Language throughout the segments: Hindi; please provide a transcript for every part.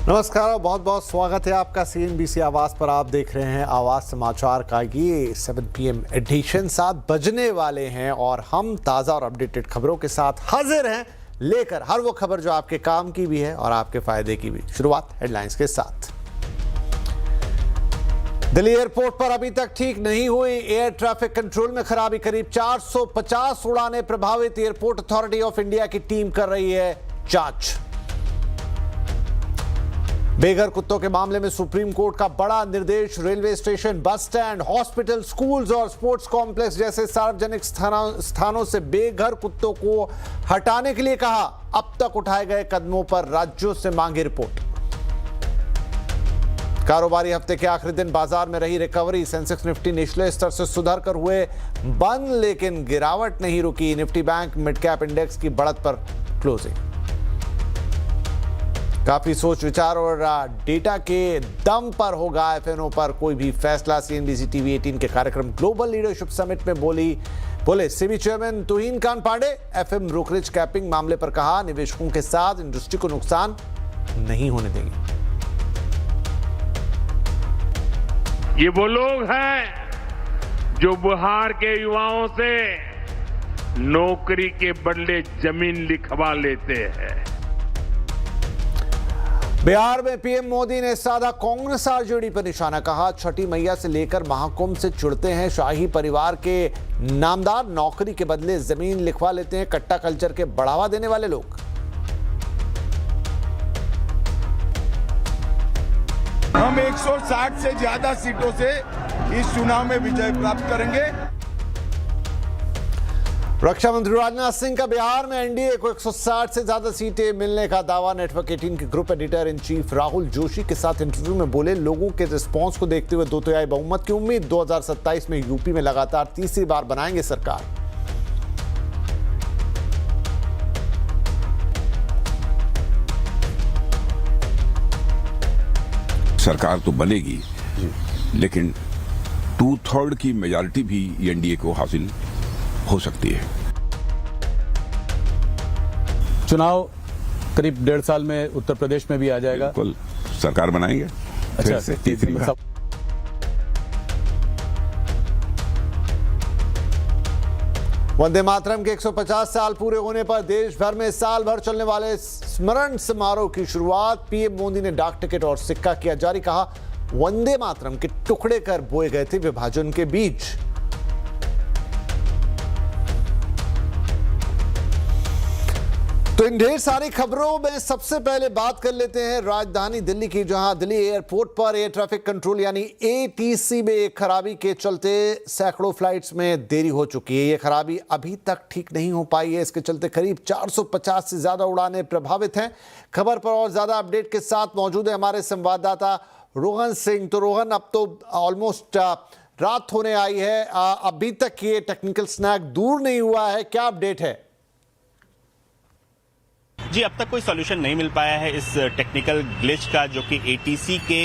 नमस्कार और बहुत बहुत स्वागत है आपका CNBC आवाज पर। आप देख रहे हैं आवाज समाचार का ये 7 PM एडिशन। 7 बजने वाले हैं और हम ताज़ा और अपडेटेड खबरों के साथ हाजिर हैं, लेकर हर वो खबर जो आपके काम की भी है और आपके फायदे की भी। शुरुआत हेडलाइंस के साथ। दिल्ली एयरपोर्ट पर अभी तक ठीक नहीं हुई एयर ट्रैफिक कंट्रोल में खराबी। करीब 450 उड़ानें प्रभावित। एयरपोर्ट अथॉरिटी ऑफ इंडिया की टीम कर रही है जांच। बेघर कुत्तों के मामले में सुप्रीम कोर्ट का बड़ा निर्देश। Railway station, bus stand, hospital, schools और स्पोर्ट्स कॉम्प्लेक्स जैसे सार्वजनिक स्थानों से बेघर कुत्तों को हटाने के लिए कहा। अब तक उठाए गए कदमों पर राज्यों से मांगी रिपोर्ट। कारोबारी हफ्ते के आखिरी दिन बाजार में रही रिकवरी। सेंसेक्स निफ्टी निचले स्तर से सुधर कर हुए बंद, लेकिन गिरावट नहीं रुकी। Nifty bank mid cap index की बढ़त पर क्लोजिंग। काफी सोच विचार और डेटा के दम पर होगा FNO पर कोई भी फैसला। CNBC TV 18 के कार्यक्रम ग्लोबल लीडरशिप समिट में बोले SEBI chairman Tuhin Kanta Pandey. FM brokerage capping मामले पर कहा, निवेशकों के साथ इंडस्ट्री को नुकसान नहीं होने देंगे। ये वो लोग हैं जो बिहार के युवाओं से नौकरी के बदले जमीन लिखवा लेते हैं। बिहार में PM मोदी ने साधा कांग्रेस RJD पर निशाना। कहा, छठी मैया से लेकर महाकुंभ से जुड़ते हैं शाही परिवार के नामदार। नौकरी के बदले जमीन लिखवा लेते हैं कट्टा कल्चर के बढ़ावा देने वाले लोग। हम 160 से ज्यादा सीटों से इस चुनाव में विजय प्राप्त करेंगे। रक्षा मंत्री राजनाथ सिंह का बिहार में NDA को 160 से ज्यादा सीटें मिलने का दावा। नेटवर्क 18 के group editor in chief Rahul Joshi के साथ इंटरव्यू में बोले, लोगों के रिस्पांस को देखते हुए 2/3 बहुमत की उम्मीद। 2027 में यूपी में लगातार तीसरी बार बनाएंगे सरकार। सरकार तो बनेगी, लेकिन 2/3 की मेजॉरिटी भी NDA को हासिल हो सकती है। चुनाव करीब 1.5 साल में उत्तर प्रदेश में भी आ जाएगा। बिल्कुल, सरकार बनाएंगे। अच्छा, से तीसरी बार। वंदे मातरम के 150 साल पूरे होने पर देश भर में साल भर चलने वाले स्मरण समारोह की शुरुआत। PM मोदी ने डाक टिकट और सिक्का किया जारी। कहा, वंदे मातरम के टुकड़े कर बोए गए थे विभाजन के बीच। तो इन ढेर सारी खबरों में सबसे पहले बात कर लेते हैं राजधानी दिल्ली की, जहां दिल्ली एयरपोर्ट पर एयर ट्रैफिक कंट्रोल यानी ATC में एक खराबी के चलते सैकड़ों फ्लाइट्स में देरी हो चुकी है। यह खराबी अभी तक ठीक नहीं हो पाई है। इसके चलते करीब 450 से ज्यादा उड़ानें प्रभावित हैं। खबर पर और ज्यादा अपडेट के साथ मौजूद है हमारे संवाददाता रोहन सिंह। तो रोहन, अब तो ऑलमोस्ट रात होने आई है, अभी तक ये टेक्निकल स्नैग दूर नहीं हुआ है, क्या अपडेट है? जी, अब तक कोई सॉल्यूशन नहीं मिल पाया है इस टेक्निकल ग्लिच का, जो कि ATC के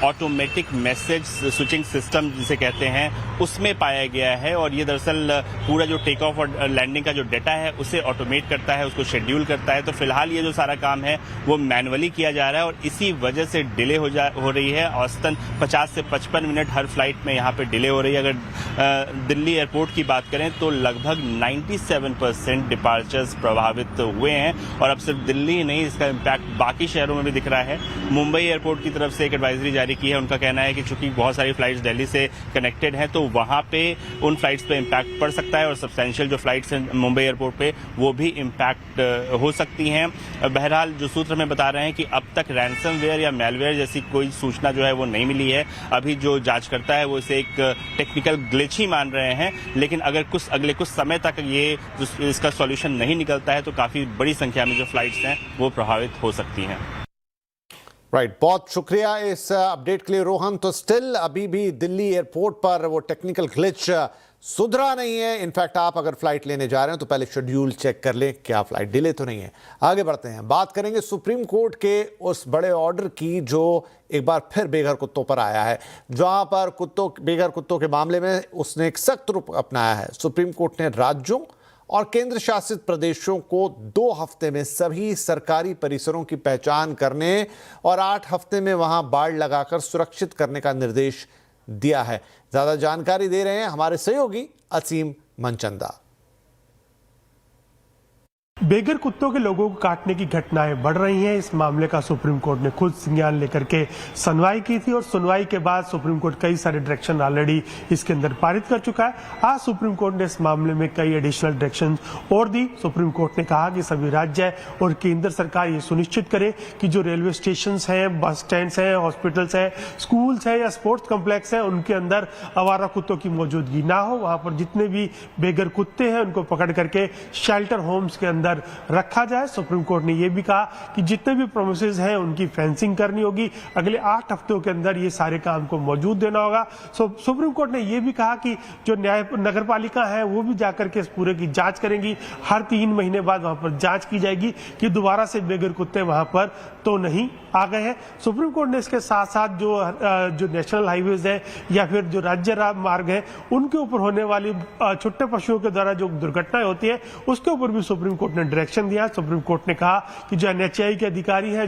ऑटोमेटिक मैसेज स्विचिंग सिस्टम जिसे कहते हैं उसमें पाया गया है। और ये दरअसल पूरा जो टेक ऑफ और लैंडिंग का जो डेटा है उसे ऑटोमेट करता है, उसको शेड्यूल करता है। तो फिलहाल ये जो सारा काम है वो मैनुअली किया जा रहा है और इसी वजह से डिले हो रही है। औसतन 50 से 55 मिनट हर फ्लाइट में यहाँ पे डिले हो रही है। अगर दिल्ली एयरपोर्ट की बात करें तो लगभग 97% डिपार्चर्स प्रभावित हुए हैं। और अब सिर्फ दिल्ली ही नहीं, इसका इम्पैक्ट बाकी शहरों में भी दिख रहा है। मुंबई एयरपोर्ट की तरफ से एक एडवाइजरी जारी की है। उनका कहना है कि चूंकि बहुत सारी फ्लाइट्स दिल्ली से कनेक्टेड हैं तो वहां पे उन फ्लाइट्स पे इम्पैक्ट पड़ सकता है और सब्सटेंशियल जो फ्लाइट्स हैं मुंबई एयरपोर्ट पे वो भी इम्पैक्ट हो सकती हैं। बहरहाल जो सूत्र हमें बता रहे हैं कि अब तक रैंसमवेयर या मेलवेयर जैसी कोई सूचना जो है वो नहीं मिली है। अभी जो जांच करता है वो इसे एक टेक्निकल ग्लिच ही मान रहे हैं, लेकिन अगर अगले कुछ समय तक ये इसका सॉल्यूशन नहीं निकलता है तो काफी बड़ी संख्या में जो फ्लाइट्स हैं वो प्रभावित हो सकती हैं। राइट, बहुत शुक्रिया इस अपडेट के लिए रोहन। तो स्टिल अभी भी दिल्ली एयरपोर्ट पर वो टेक्निकल ग्लिच सुधरा नहीं है। इनफैक्ट आप अगर फ्लाइट लेने जा रहे हैं तो पहले शेड्यूल चेक कर लें, क्या फ्लाइट डिले तो नहीं है। आगे बढ़ते हैं, बात करेंगे सुप्रीम कोर्ट के उस बड़े ऑर्डर की जो एक बार फिर बेघर कुत्तों पर आया है, जहां पर बेघर कुत्तों के मामले में उसने एक सख्त रुख अपनाया है। सुप्रीम कोर्ट ने राज्यों और केंद्र शासित प्रदेशों को 2 हफ्ते में सभी सरकारी परिसरों की पहचान करने और 8 हफ्ते में वहां बाड़ लगाकर सुरक्षित करने का निर्देश दिया है। ज्यादा जानकारी दे रहे हैं हमारे सहयोगी असीम मनचंदा। बेघर कुत्तों के लोगों को काटने की घटनाएं बढ़ रही हैं। इस मामले का सुप्रीम कोर्ट ने खुद संज्ञान लेकर के सुनवाई की थी और सुनवाई के बाद सुप्रीम कोर्ट कई सारे डायरेक्शन ऑलरेडी इसके अंदर पारित कर चुका है। आज सुप्रीम कोर्ट ने इस मामले में कई एडिशनल डायरेक्शन और दी। सुप्रीम कोर्ट ने कहा कि सभी राज्य और केंद्र सरकार ये सुनिश्चित करे कि जो रेलवे स्टेशन हैं, बस स्टैंड हैं, हॉस्पिटल्स हैं, स्कूल्स हैं या स्पोर्ट्स कॉम्प्लेक्स हैं, उनके अंदर आवारा कुत्तों की मौजूदगी ना हो। वहां पर जितने भी बेघर कुत्ते हैं उनको पकड़ करके शेल्टर होम्स के अंदर रखा जाए। सुप्रीम कोर्ट ने यह भी कहा कि जितने भी प्रोमिसेस हैं उनकी फेंसिंग करनी होगी। अगले 8 हफ्तों के अंदर ये सारे काम को मौजूद देना होगा। सुप्रीम कोर्ट ने यह भी कहा कि जो नगर पालिका है वो भी जाकर के इस पूरे की जांच करेंगी। हर 3 महीने बाद वहां पर जांच की जाएगी कि दोबारा से बेघर कुत्ते वहां पर तो नहीं आ गए हैं। सुप्रीम कोर्ट ने इसके साथ साथ जो नेशनल हाईवेज है या फिर जो राज्य मार्ग है उनके ऊपर होने वाली छोटे पशुओं के द्वारा जो दुर्घटनाएं होती है उसके ऊपर भी सुप्रीम कोर्ट ने डायरेक्शन दिया। सुप्रीम कोर्ट ने कहा कि जो NHAI के अधिकारी हैं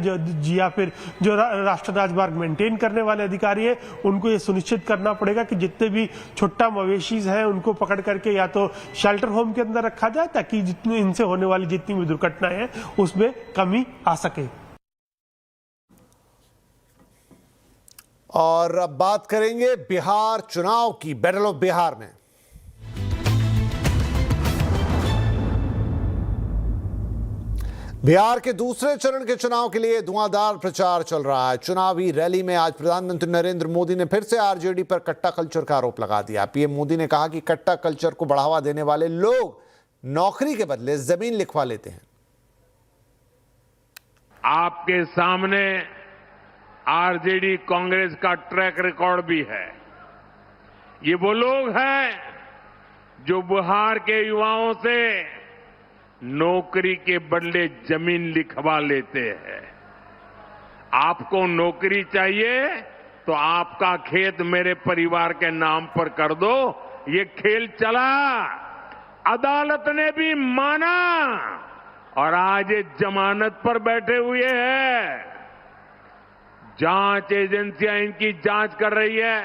या फिर जो राष्ट्रीय राजमार्ग मेंटेन करने वाले अधिकारी हैं उनको ये सुनिश्चित करना पड़ेगा कि जितने भी छोटा मवेशी हैं उनको पकड़ करके या तो शेल्टर होम के अंदर रखा जाए ताकि जितनी इनसे होने वाली जितनी भी दुर्घटनाएं हैं उसमें कमी आ सके। और अब बात करेंगे बिहार चुनाव की। बैटल ऑफ बिहार में बिहार के दूसरे चरण के चुनाव के लिए धुआंधार प्रचार चल रहा है। चुनावी रैली में आज प्रधानमंत्री नरेंद्र मोदी ने फिर से आरजेडी पर कट्टा कल्चर का आरोप लगा दिया। पीएम मोदी ने कहा कि कट्टा कल्चर को बढ़ावा देने वाले लोग नौकरी के बदले जमीन लिखवा लेते हैं। आपके सामने आरजेडी कांग्रेस का ट्रैक रिकॉर्ड भी है। ये वो लोग हैं जो बिहार के युवाओं से नौकरी के बदले जमीन लिखवा लेते हैं। आपको नौकरी चाहिए तो आपका खेत मेरे परिवार के नाम पर कर दो। ये खेल चला, अदालत ने भी माना और आज ये जमानत पर बैठे हुए हैं। जांच एजेंसियां इनकी जांच कर रही है।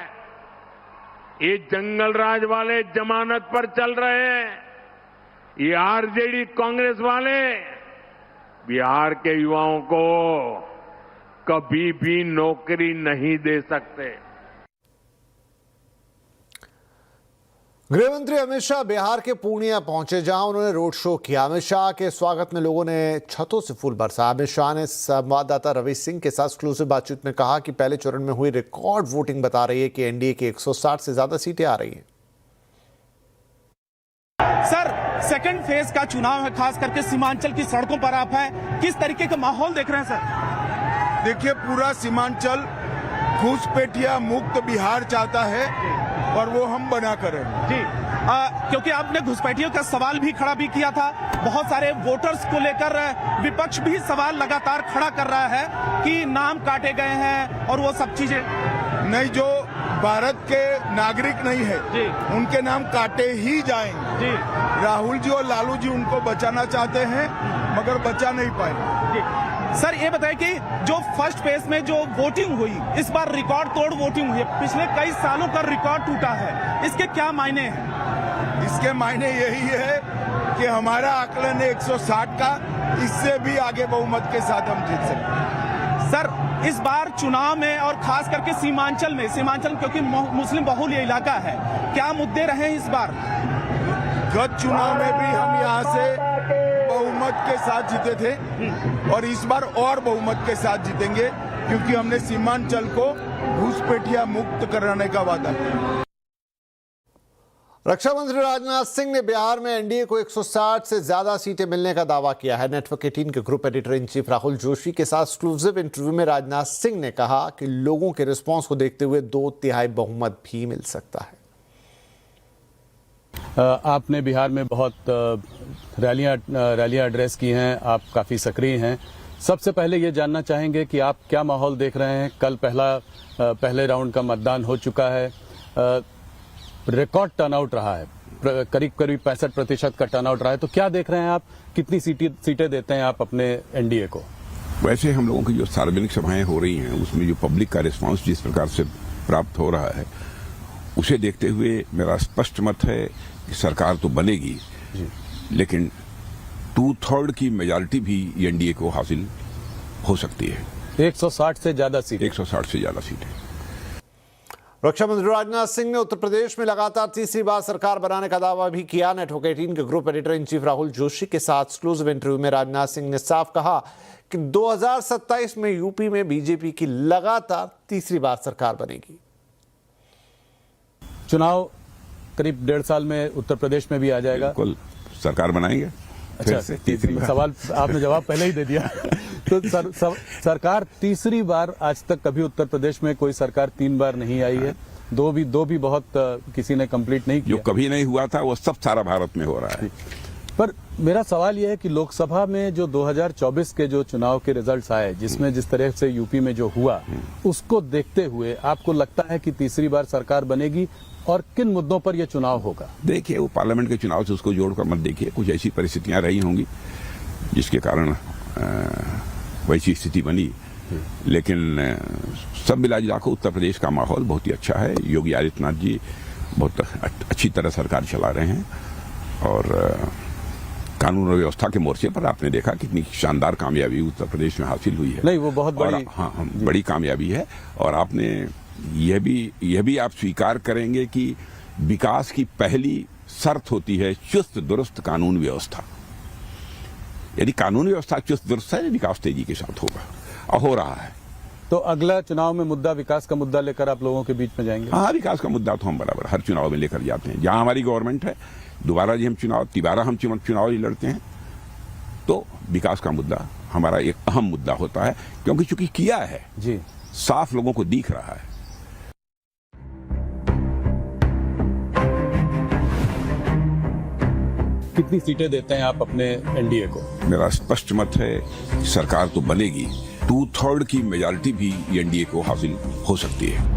ये जंगल राज वाले जमानत पर चल रहे हैं। ये आरजेडी कांग्रेस वाले बिहार के युवाओं को कभी भी नौकरी नहीं दे सकते। गृहमंत्री अमित शाह बिहार के पूर्णिया पहुंचे, जहां उन्होंने रोड शो किया। अमित शाह के स्वागत में लोगों ने छतों से फूल बरसाया। अमित शाह ने संवाददाता रवि सिंह के साथ एक्सक्लूसिव बातचीत में कहा कि पहले चरण में हुई रिकॉर्ड वोटिंग बता रही है कि एनडीए की 160 से ज्यादा सीटें आ रही हैं। सर, सेकंड फेज का चुनाव है, खास करके सीमांचल की सड़कों पर आप हैं, किस तरीके का माहौल देख रहे हैं सर? देखिए, पूरा सीमांचल घुसपैठिया मुक्त बिहार चाहता है और वो हम बना कर रहे हैं जी। क्योंकि आपने घुसपैठियों का सवाल भी खड़ा भी किया था। बहुत सारे वोटर्स को लेकर विपक्ष भी सवाल लगातार खड़ा कर रहा है कि नाम काटे गए हैं और वो सब चीजें। नहीं, जो भारत के नागरिक नहीं है जी, उनके नाम काटे ही जाएंगे जी। राहुल जी और लालू जी उनको बचाना चाहते हैं मगर बचा नहीं पाए। सर, ये बताएं कि जो फर्स्ट फेज में जो वोटिंग हुई, इस बार रिकॉर्ड तोड़ वोटिंग हुई है। पिछले कई सालों का रिकॉर्ड टूटा है, इसके क्या मायने हैं? इसके मायने यही है कि हमारा आकलन है 160 का, इससे भी आगे बहुमत के साथ हम जीत सकते हैं। सर, इस बार चुनाव में और खास करके सीमांचल क्योंकि मुस्लिम बहुल ये इलाका है, क्या मुद्दे रहे इस बार? गत चुनाव में भी हम यहाँ से बहुमत के साथ जीते थे और इस बार और बहुमत के साथ जीतेंगे क्योंकि हमने सीमांचल को घुसपैठिया मुक्त कराने का वादा किया। रक्षा मंत्री राजनाथ सिंह ने बिहार में एनडीए को 160 से ज्यादा सीटें मिलने का दावा किया है। नेटवर्क 18 के group editor in chief Rahul Joshi के साथ एक्सक्लूसिव इंटरव्यू में राजनाथ सिंह ने कहा कि लोगों के रिस्पांस को देखते हुए 2/3 बहुमत भी मिल सकता है। आपने बिहार में बहुत रैलियां एड्रेस की हैं, आप काफी सक्रिय हैं। सबसे पहले ये जानना चाहेंगे कि आप क्या माहौल देख रहे हैं। कल पहले राउंड का मतदान हो चुका है, रिकॉर्ड टर्नआउट रहा है, करीब करीब 65% का टर्नआउट रहा है, तो क्या देख रहे हैं आप, कितनी सीटें देते हैं आप अपने एनडीए को? वैसे हम लोगों की जो सार्वजनिक सभाएं हो रही हैं उसमें जो पब्लिक का रिस्पांस जिस प्रकार से प्राप्त हो रहा है उसे देखते हुए मेरा स्पष्ट मत है कि सरकार तो बनेगी, लेकिन 2/3 की मेजॉरिटी भी एनडीए को हासिल हो सकती है। 160 से ज्यादा सीटें। 160 से ज्यादा सीटें। रक्षा मंत्री राजनाथ सिंह ने उत्तर प्रदेश में लगातार तीसरी बार सरकार बनाने का दावा भी किया। नेटवर्क 18 के group editor in chief Rahul Joshi के साथ एक्सक्लूसिव इंटरव्यू में राजनाथ सिंह ने साफ कहा कि 2027 में यूपी में बीजेपी की लगातार तीसरी बार सरकार बनेगी। चुनाव करीब 1.5 साल में उत्तर प्रदेश में भी आ जाएगा। बिल्कुल सरकार बनाएंगे। अच्छा, सवाल आपने जवाब पहले ही दे दिया। तो सरकार तीसरी बार, आज तक कभी उत्तर प्रदेश में कोई सरकार 3 बार नहीं आई है। दो भी बहुत किसी ने कंप्लीट नहीं किया। जो कभी नहीं हुआ था वो सब सारा भारत में हो रहा है। पर मेरा सवाल यह है कि लोकसभा में जो 2024 के जो चुनाव के रिजल्ट्स आए, जिसमें जिस तरह से यूपी में जो हुआ, उसको देखते हुए आपको लगता है कि तीसरी बार सरकार बनेगी और किन मुद्दों पर यह चुनाव होगा? देखिए, वो पार्लियामेंट के चुनाव से उसको जोड़कर मत देखिए। कुछ ऐसी परिस्थितियां रही होंगी जिसके कारण वैसी स्थिति बनी, लेकिन सब मिला जुलाकर उत्तर प्रदेश का माहौल बहुत ही अच्छा है। योगी आदित्यनाथ जी बहुत अच्छी तरह सरकार चला रहे हैं और कानून और व्यवस्था के मोर्चे पर आपने देखा कितनी शानदार कामयाबी उत्तर प्रदेश में हासिल हुई है। नहीं, वो बहुत बड़ी, हाँ, बड़ी कामयाबी है। और आपने यह भी आप स्वीकार करेंगे कि विकास की पहली शर्त होती है चुस्त दुरुस्त कानून व्यवस्था। यदि कानून व्यवस्था चुस्त दुरुस्त है, विकास तेजी के साथ होगा और हो रहा है। तो अगला चुनाव में मुद्दा, विकास का मुद्दा लेकर आप लोगों के बीच में जाएंगे? हाँ, विकास का मुद्दा तो हम बराबर हर चुनाव में लेकर जाते हैं। जहां हमारी गवर्नमेंट है, दोबारा जी हम तिबारा हम चुनाव ही लड़ते हैं, तो विकास का मुद्दा हमारा एक अहम मुद्दा होता है, क्योंकि चूंकि किया है जी, साफ लोगों को दिख रहा है। कितनी सीटें देते हैं आप अपने एनडीए को? मेरा स्पष्ट मत है कि सरकार तो बनेगी, 2/3 की मेजॉरिटी भी एनडीए को हासिल हो सकती है।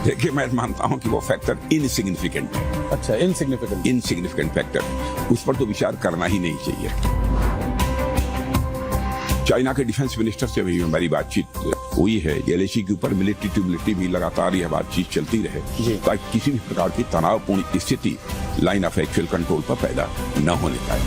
देखिए, मैं मानता हूं कि वो फैक्टर इनसिग्निफिकेंट है। अच्छा, इनसिग्निफिकेंट फैक्टर, उस पर तो विचार करना ही नहीं चाहिए। चाइना के डिफेंस मिनिस्टर से भी हमारी बातचीत हुई है। एलएसी के ऊपर मिलिट्री टू मिलिट्री भी लगातार यह बातचीत चलती रहे ताकि किसी भी प्रकार की तनावपूर्ण स्थिति लाइन ऑफ एक्चुअल कंट्रोल पर पैदा न होने पाए।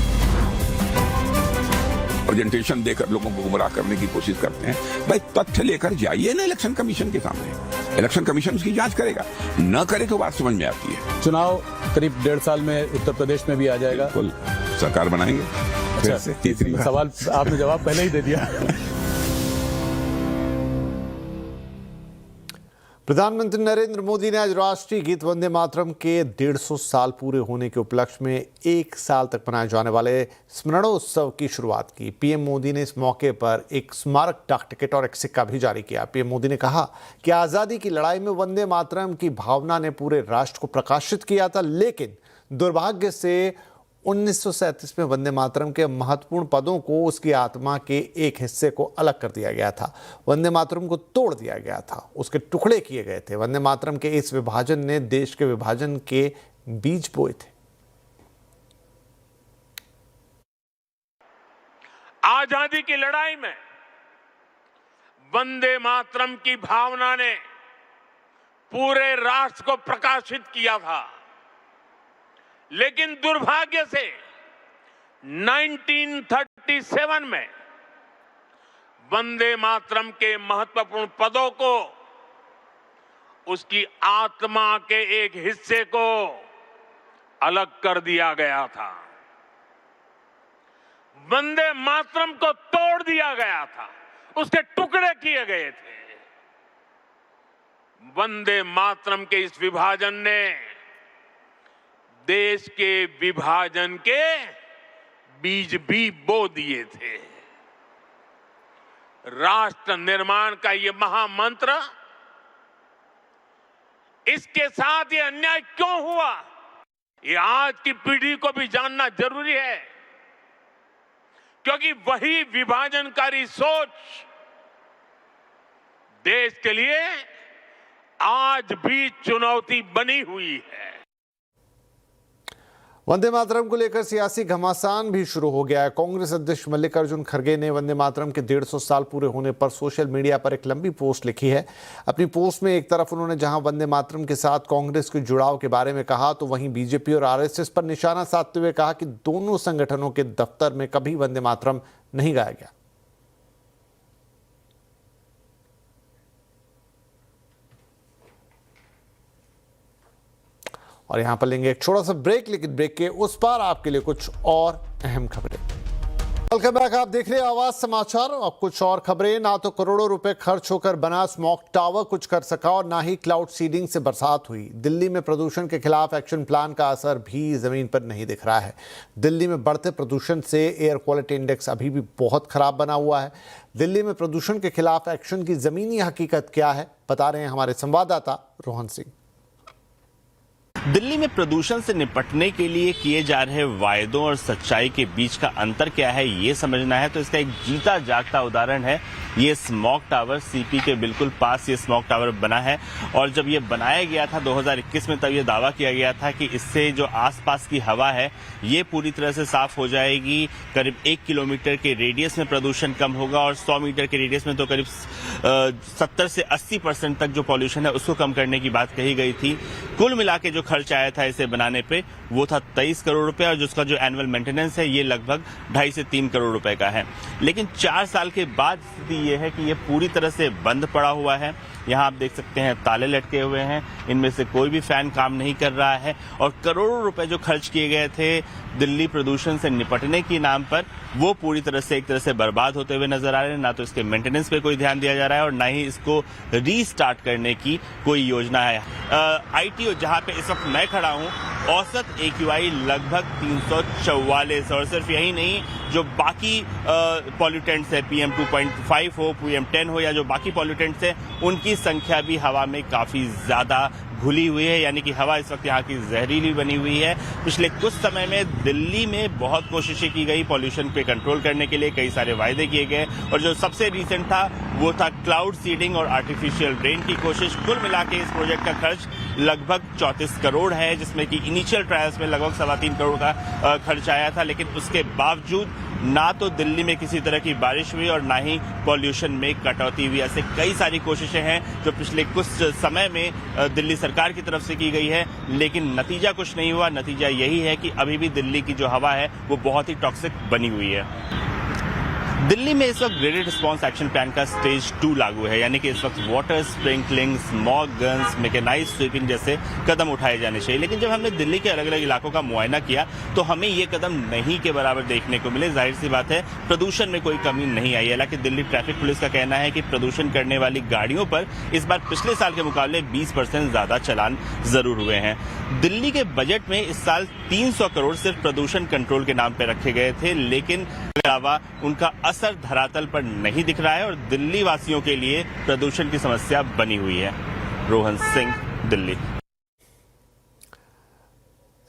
प्रेजेंटेशन देकर लोगों को गुमराह करने की कोशिश करते हैं। भाई, तथ्य लेकर जाइए ना इलेक्शन कमीशन के सामने। इलेक्शन कमीशन उसकी जांच करेगा, न करे तो बात समझ में आती है। चुनाव करीब 1.5 साल में उत्तर प्रदेश में भी आ जाएगा। बिल्कुल सरकार बनाएंगे। अच्छा, तीसरी सवाल आपने जवाब पहले ही दे दिया। प्रधानमंत्री नरेंद्र मोदी ने आज राष्ट्रीय गीत वंदे मातरम के 150 साल पूरे होने के उपलक्ष्य में 1 साल तक मनाए जाने वाले स्मरणोत्सव की शुरुआत की। पीएम मोदी ने इस मौके पर एक स्मारक डाक टिकट और एक सिक्का भी जारी किया। पीएम मोदी ने कहा कि आज़ादी की लड़ाई में वंदे मातरम की भावना ने पूरे राष्ट्र को प्रकाशित किया था, लेकिन दुर्भाग्य से 1937 में वंदे मातरम के महत्वपूर्ण पदों को उसकी आत्मा के एक हिस्से को अलग कर दिया गया था। वंदे मातरम को तोड़ दिया गया था, उसके टुकड़े किए गए थे। वंदे मातरम के इस विभाजन ने देश के विभाजन के बीज बोए थे। आजादी की लड़ाई में वंदे मातरम की भावना ने पूरे राष्ट्र को प्रकाशित किया था, लेकिन दुर्भाग्य से 1937 में वंदे मातरम के महत्वपूर्ण पदों को उसकी आत्मा के एक हिस्से को अलग कर दिया गया था। वंदे मातरम को तोड़ दिया गया था, उसके टुकड़े किए गए थे। वंदे मातरम के इस विभाजन ने देश के विभाजन के बीज भी बो दिए थे। राष्ट्र निर्माण का ये महामंत्र, इसके साथ ये अन्याय क्यों हुआ, ये आज की पीढ़ी को भी जानना जरूरी है, क्योंकि वही विभाजनकारी सोच देश के लिए आज भी चुनौती बनी हुई है। वंदे मातरम को लेकर सियासी घमासान भी शुरू हो गया है। कांग्रेस अध्यक्ष मल्लिकार्जुन खड़गे ने वंदे मातरम के 150 साल पूरे होने पर सोशल मीडिया पर एक लंबी पोस्ट लिखी है। अपनी पोस्ट में एक तरफ उन्होंने जहां वंदे मातरम के साथ कांग्रेस के जुड़ाव के बारे में कहा, तो वहीं बीजेपी और आरएसएस पर निशाना साधते हुए कहा कि दोनों संगठनों के दफ्तर में कभी वंदे मातरम नहीं गाया गया। और यहां पर लेंगे एक छोटा सा ब्रेक, लेकिन ब्रेक के उस पार आपके लिए कुछ और अहम खबरें। वेलकम बैक, आप देख रहे हैं आवाज समाचार। अब कुछ और खबरें। ना तो करोड़ों रुपए खर्च होकर बना स्मॉग टावर कुछ कर सका और ना ही क्लाउड सीडिंग से बरसात हुई। दिल्ली में प्रदूषण के खिलाफ एक्शन प्लान का असर भी जमीन पर नहीं दिख रहा है। दिल्ली में बढ़ते प्रदूषण से एयर क्वालिटी इंडेक्स अभी भी बहुत खराब बना हुआ है। दिल्ली में प्रदूषण के खिलाफ एक्शन की जमीनी हकीकत क्या है, बता रहे हैं हमारे संवाददाता रोहन सिंह। दिल्ली में प्रदूषण से निपटने के लिए किए जा रहे वायदों और सच्चाई के बीच का अंतर क्या है, ये समझना है तो इसका एक जीता जागता उदाहरण है ये स्मॉग टावर। सीपी के बिल्कुल पास ये स्मॉग टावर बना है और जब ये बनाया गया था 2021 में, तब ये दावा किया गया था कि इससे जो आसपास की हवा है ये पूरी तरह से साफ हो जाएगी। करीब 1 किलोमीटर के रेडियस में प्रदूषण कम होगा और 100 मीटर के रेडियस में तो करीब 70 से 80% तक जो पॉल्यूशन है उसको कम करने की बात कही गई थी। कुल मिला के जो खर्च आया था इसे बनाने पे वो था 23 करोड़ रुपए और जिसका जो एनुअल मेंटेनेंस है ये लगभग 2.5 से 3 करोड़ रुपए का है। लेकिन 4 साल के बाद स्थिति ये है कि ये पूरी तरह से बंद पड़ा हुआ है। यहाँ आप देख सकते हैं ताले लटके हुए हैं, इनमें से कोई भी फैन काम नहीं कर रहा है और करोड़ों रुपए जो खर्च किए गए थे दिल्ली प्रदूषण से निपटने के नाम पर वो पूरी तरह से एक तरह से बर्बाद होते हुए नजर आ रहे हैं। ना तो इसके मेंटेनेंस पे कोई ध्यान दिया जा रहा है और ना ही इसको रीस्टार्ट करने की कोई योजना है। आईटीओ जहां पे इस वक्त मैं खड़ा हूं, औसत AQI लगभग 344 और सिर्फ यही नहीं, जो बाकी पॉल्यूटेंट्स है PM 2.5 हो, PM 10 हो या जो बाकी पॉल्यूटेंट्स है उनकी संख्या भी हवा में काफी ज्यादा घुली हुई है, यानी कि हवा इस वक्त यहाँ की जहरीली बनी हुई है। पिछले कुछ समय में दिल्ली में बहुत कोशिशें की गई पॉल्यूशन पे कंट्रोल करने के लिए, कई सारे वायदे किए गए और जो सबसे रिसेंट था वो था क्लाउड सीडिंग और आर्टिफिशियल रेन की कोशिश। कुल मिला के इस प्रोजेक्ट का खर्च लगभग 34 करोड़ है, जिसमें कि इनिशियल ट्रायल्स में लगभग 3.25 करोड़ का खर्च आया था। लेकिन उसके बावजूद ना तो दिल्ली में किसी तरह की बारिश हुई और ना ही पॉल्यूशन में कटौती हुई। ऐसे कई सारी कोशिशें हैं जो पिछले कुछ समय में दिल्ली सरकार की तरफ से की गई है, लेकिन नतीजा कुछ नहीं हुआ। नतीजा यही है कि अभी भी दिल्ली की जो हवा है वो बहुत ही टॉक्सिक बनी हुई है। दिल्ली में इस वक्त ग्रेडेड रिस्पांस एक्शन प्लान का स्टेज 2 लागू है, यानी कि इस वक्त water sprinkling, smog guns, mechanised sweeping जैसे कदम उठाए जाने चाहिए। लेकिन जब हमने दिल्ली के अलग अलग इलाकों का मुआयना किया तो हमें ये कदम नहीं के बराबर देखने को मिले। जाहिर सी बात है प्रदूषण में कोई कमी नहीं आई है। हालांकि दिल्ली ट्रैफिक पुलिस का कहना है कि प्रदूषण करने वाली गाड़ियों पर इस बार पिछले साल के मुकाबले 20% ज्यादा चालान जरूर हुए हैं। दिल्ली के बजट में इस साल 300 करोड़ सिर्फ प्रदूषण कंट्रोल के नाम पर रखे गए थे, लेकिन अलावा उनका असर धरातल पर नहीं दिख रहा है और दिल्ली वासियों के लिए प्रदूषण की समस्या बनी हुई है। रोहन सिंह, दिल्ली।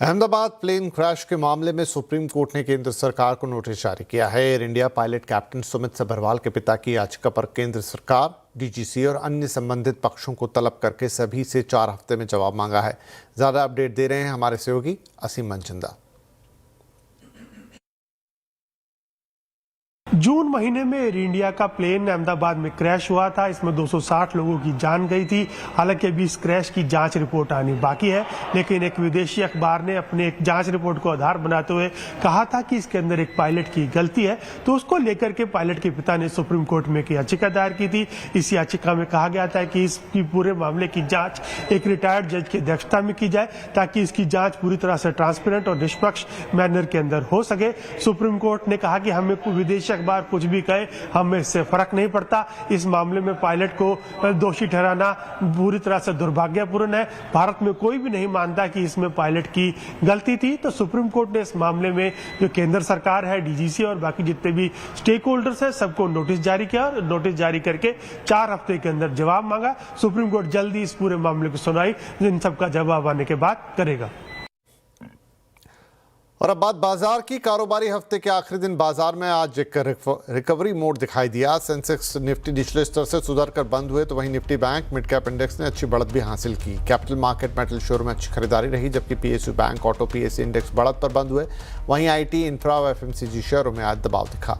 अहमदाबाद प्लेन क्रैश के मामले में सुप्रीम कोर्ट ने केंद्र सरकार को नोटिस जारी किया है। Air India pilot captain Sumit Sabharwal के पिता की याचिका पर केंद्र सरकार, DGC और अन्य संबंधित पक्षों को तलब करके सभी से 4 हफ्ते में जवाब मांगा है। ज्यादा अपडेट दे रहे हैं हमारे सहयोगी असीम मनचंदा। जून महीने में एयर इंडिया का प्लेन अहमदाबाद में क्रैश हुआ था। इसमें 260 लोगों की जान गई थी। हालांकि अभी इस क्रैश की जांच रिपोर्ट आनी बाकी है, लेकिन एक विदेशी अखबार ने अपने एक जांच रिपोर्ट को आधार बनाते हुए कहा था कि इसके अंदर एक पायलट की गलती है, तो उसको लेकर के पायलट के पिता ने सुप्रीम कोर्ट में एक याचिका दायर की थी। इस याचिका में कहा गया था कि इस पूरे मामले की जांच एक रिटायर्ड जज की अध्यक्षता में की जाए, ताकि इसकी जांच पूरी तरह से ट्रांसपेरेंट और निष्पक्ष मैनर के अंदर हो सके। सुप्रीम कोर्ट ने कहा कि हमें विदेशी अखबार कुछ भी कहे, हमें इससे फर्क नहीं पड़ता। इस मामले में पायलट को दोषी ठहराना पूरी तरह से दुर्भाग्यपूर्ण है। भारत में कोई भी नहीं मानता कि इसमें पायलट की गलती थी। तो सुप्रीम कोर्ट ने इस मामले में जो केंद्र सरकार है, DGC और बाकी जितने भी स्टेक होल्डर्स हैं, सबको नोटिस जारी किया और नोटिस जारी करके 4 हफ्ते के अंदर जवाब मांगा। सुप्रीम कोर्ट जल्दी इस पूरे मामले की सुनवाई इन सबका जवाब आने के बाद करेगा। और अब बात बाजार की। कारोबारी हफ्ते के आखिरी दिन बाजार में आज एक रिकवरी मोड दिखाई दिया। सेंसेक्स निफ्टी निचले स्तर से सुधर कर बंद हुए, तो वहीं Nifty bank mid cap index ने अच्छी बढ़त भी हासिल की। कैपिटल मार्केट मेटल शेयरों में अच्छी खरीदारी रही, जबकि PSU bank auto PSU index बढ़त पर बंद हुए। वहीं आईटी इंफ्रा व एफएमसीजी शेयरों में आज दबाव दिखा।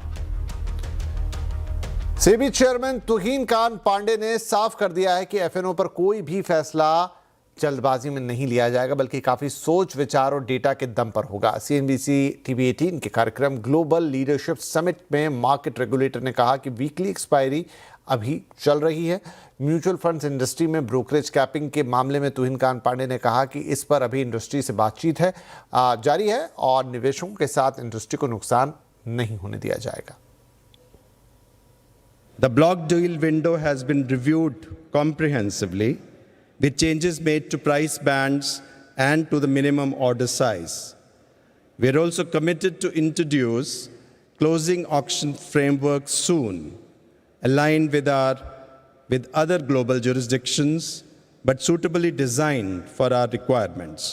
सेबी चेयरमैन तुहीन कांत पांडे ने साफ कर दिया है कि एफएनओ पर कोई भी फैसला जल्दबाजी में नहीं लिया जाएगा, बल्कि काफी सोच विचार और डेटा के दम पर होगा। सीएनबीसी टीवी 18 के कार्यक्रम ग्लोबल लीडरशिप समिट में मार्केट रेगुलेटर ने कहा कि वीकली एक्सपायरी अभी चल रही है। म्यूचुअल फंड्स इंडस्ट्री में ब्रोकरेज कैपिंग के मामले में तुहीन कांत पांडे ने कहा कि इस पर अभी इंडस्ट्री से बातचीत है जारी है और निवेशकों के साथ इंडस्ट्री को नुकसान नहीं होने दिया जाएगा। The block deal window has been reviewed comprehensively, with changes made to price bands and to the minimum order size. We are also committed to introduce closing auction framework soon, aligned with other global jurisdictions, but suitably designed for our requirements.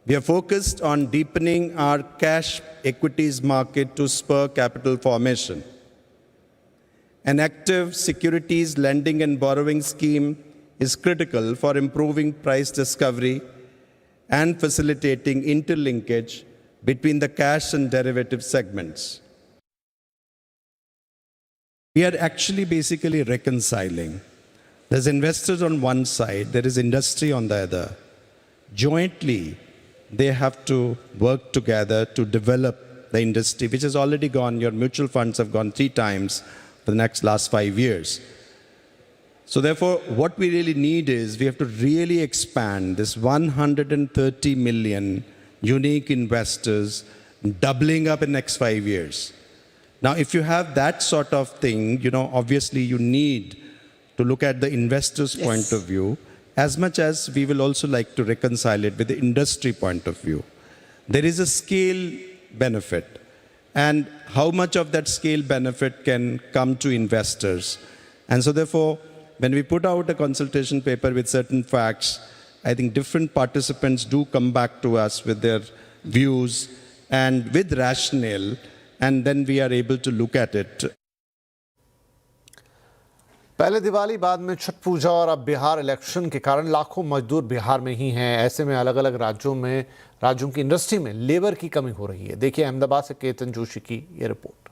We are focused on deepening our cash equities market to spur capital formation. An active securities lending and borrowing scheme is critical for improving price discovery and facilitating interlinkage between the cash and derivative segments. We are actually basically reconciling. There's investors on one side, there is industry on the other. Jointly, they have to work together to develop the industry, which has already gone, your mutual funds have gone 3 times for the last 5 years. So therefore, what we really need is we have to really expand this 130 million unique investors, doubling up in the next 5 years. Now, if you have that sort of thing, obviously you need to look at the investor's point of view, as much as we will also like to reconcile it with the industry point of view. There is a scale benefit. And how much of that scale benefit can come to investors? And so therefore, when we put out a consultation paper with certain facts, I think different participants do come back to us with their views and with rationale, and then we are able to look at it. पहले दिवाली, बाद में छठ पूजा और अब बिहार इलेक्शन के कारण लाखों मजदूर बिहार में ही हैं। ऐसे में अलग अलग राज्यों की इंडस्ट्री में लेबर की कमी हो रही है। देखिए अहमदाबाद से केतन जोशी की ये रिपोर्ट।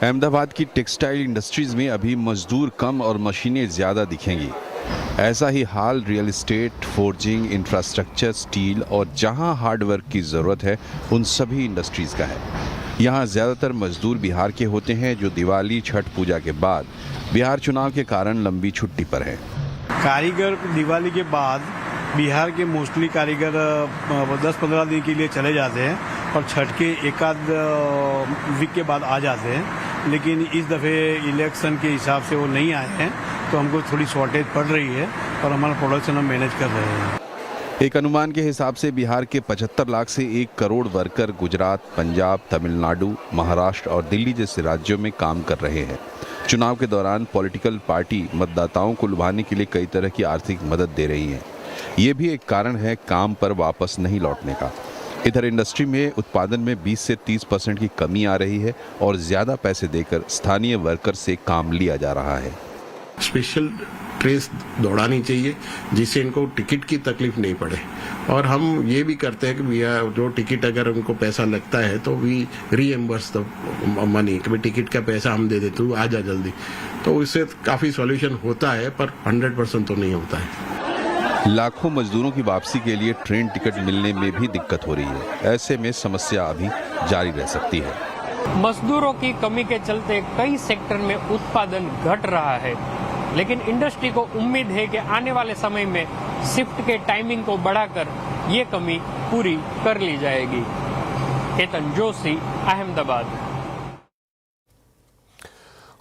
अहमदाबाद की टेक्सटाइल इंडस्ट्रीज में अभी मजदूर कम और मशीनें ज़्यादा दिखेंगी। ऐसा ही हाल real estate, forging, infrastructure, steel और जहां हार्डवर्क की ज़रूरत है उन सभी इंडस्ट्रीज़ का है। यहाँ ज़्यादातर मजदूर बिहार के होते हैं जो दिवाली, छठ पूजा के बाद बिहार चुनाव के कारण लंबी छुट्टी पर हैं। कारीगर दिवाली के बाद बिहार के मोस्टली कारीगर 10-15 दिन के लिए चले जाते हैं और छठ के एक आध वीक के बाद आ जाते हैं, लेकिन इस दफ़े इलेक्शन के हिसाब से वो नहीं आए हैं, तो हमको थोड़ी शॉर्टेज पड़ रही है और हमारा प्रोडक्शन हम मैनेज कर रहे हैं। एक अनुमान के हिसाब से बिहार के 75 लाख से 1 करोड़ वर्कर गुजरात, पंजाब, तमिलनाडु, महाराष्ट्र और दिल्ली जैसे राज्यों में काम कर रहे हैं। चुनाव के दौरान पॉलिटिकल पार्टी मतदाताओं को लुभाने के लिए कई तरह की आर्थिक मदद दे रही हैं। ये भी एक कारण है काम पर वापस नहीं लौटने का। इधर इंडस्ट्री में उत्पादन में 20 से 30% की कमी आ रही है और ज़्यादा पैसे देकर स्थानीय वर्कर से काम लिया जा रहा है। स्पेशल ट्रेस दौड़ानी चाहिए जिससे इनको टिकट की तकलीफ नहीं पड़े, और हम ये भी करते हैं कि भैया जो टिकट अगर उनको पैसा लगता है तो वी रीएम्बर्स द मनी, कि टिकट का पैसा हम दे देते, तू आ जा जल्दी। तो इससे काफ़ी सॉल्यूशन होता है, पर 100% तो नहीं होता है। लाखों मजदूरों की वापसी के लिए ट्रेन टिकट मिलने में भी दिक्कत हो रही है। ऐसे में समस्या अभी जारी रह सकती है। मजदूरों की कमी के चलते कई सेक्टर में उत्पादन घट रहा है, लेकिन इंडस्ट्री को उम्मीद है कि आने वाले समय में शिफ्ट के टाइमिंग को बढ़ाकर ये कमी पूरी कर ली जाएगी। केतन जोशी, अहमदाबाद।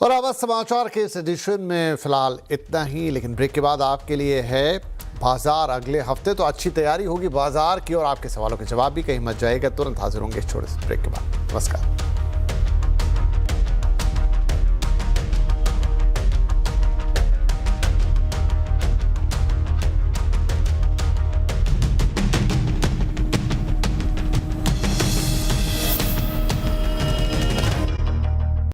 और अब समाचार के इस एडिशन में फिलहाल इतना ही, लेकिन ब्रेक के बाद आपके लिए है बाजार अगले हफ्ते, तो अच्छी तैयारी होगी बाजार की और आपके सवालों के जवाब भी कहीं मत जाएगा। तुरंत हाजिर होंगे इस छोटे से ब्रेक के बाद। नमस्कार।